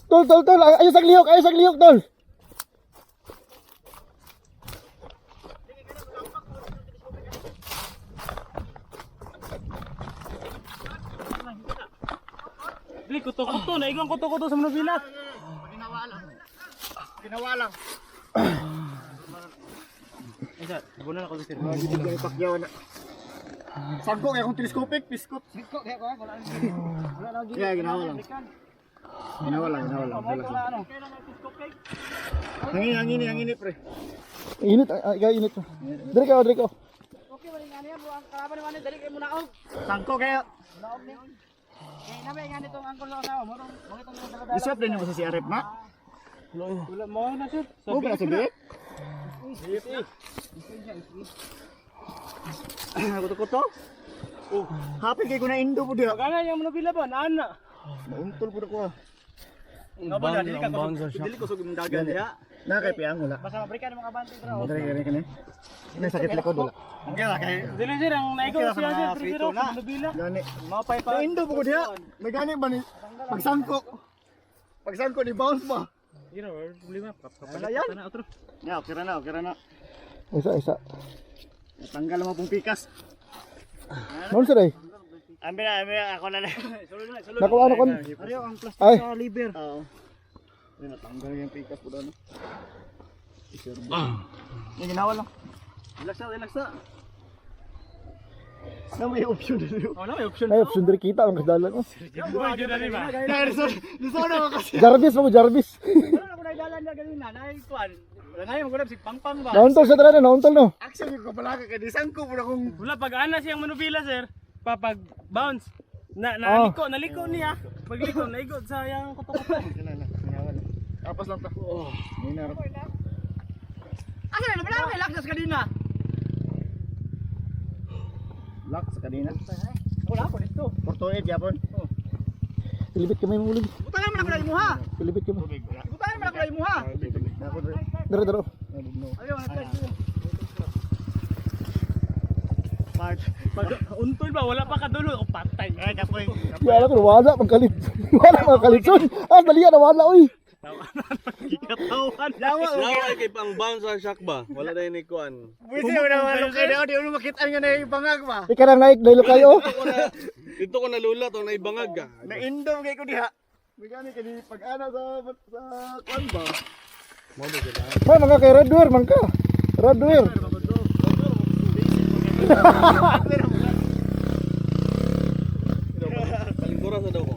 Tol, tol, tol. Ayos ang lihok, tol. Dili kuto-kuto, naigang kuto-kuto sa Manubila. Ginawa lang. Isa, bunan ako sir. Hindi ko ipakyaw na. Sangko kaya kung telescopic, piskop. Sangko kaya ko, wala lagi. Yeah, ginawa lang. Ginawa lang. Hangin pre. Init, ikaw init. Dari ka. Okay, wala nga niya, ang kalaban naman dali kay muna og. Sangko kaya. Naog ni. Kay nabe nga nitong angkol sa asawa mo, mo itong dala. Isop din mo sa si Arep na. Wala mo na sir. Mo ba sabi? Kuto-kuto. Oh, happy kay ko na indo po diha. Kana yung Manubila ba? Naan na. Nauntol po ko. Nga ba na, dili ko sugod dagan diha. Na kay piyang wala. Basta mabrikan mga bantay bro. Dali kani. May sakit likod wala. Okay la kay. Dili sir, ang naigaw Okay, siya mga sir, frito pero na. sa Manubila. Gani. Mapay pa. Pa indo po ko diha. May gani ba ni pagsangko? Pagsangko ni bounce ba? Ira, problema. Wala yan. Na otro. Ya, okay na. Isa. Tanggal mo pong pikas. Noon sir ay. Ambil ako na lang. Nakuha ano kon. Ariyo ang plastic Ay. sa liver. Oo. Ayun, natanggal yung pikas po doon. Yung ginawa lang. Relax na. Na may option na yun. Wala may option. Ay, option dari kita ang kasdalan ko. Boy, dito na ba? Kaya gusto na ako kasi. Jarvis. Wala na ko naidalan na ganina, naikuan. Wala ngayon magulap si Pangpang ba? Nauntol sa tara na, nauntol no. Action yung kapalaga kaya di sangko po na kung Wala pag ana siyang Manubila sir. Papag bounce. Oh. Naliko niya. Pagliko naigot sa yang kuto-kuto. tapos lang ta. May narap. Asa na pala kay lakdas kanina. Lock sa kanina. Wala po dito. Portoid yapon. Pilibit kami mulog. Buta naman ako mo ha. Pilibit kami. Buta naman ako mo ha. Ako dre. Daro. Ayo, nagkas. Pag untol ba wala pa kadulo o patay. Ay kapoy. Wala ko wala pagkalit. Wala pagkalit son. Ah, dali na wala oy. Kikatawan. Lawa kay pang bounce sa shock ba? Wala na ni kuan. Busi mo na malo kay daw di mo makita nga na yung bangag ba. Ika na naik dalo kayo. Dito ko nalulat o naibangag ka. Na indom kay ko diha. Bigani kay pag-ana sa kwan ba. May mga kay Redwear man ka. Redwear. Palingkura sa daw ko.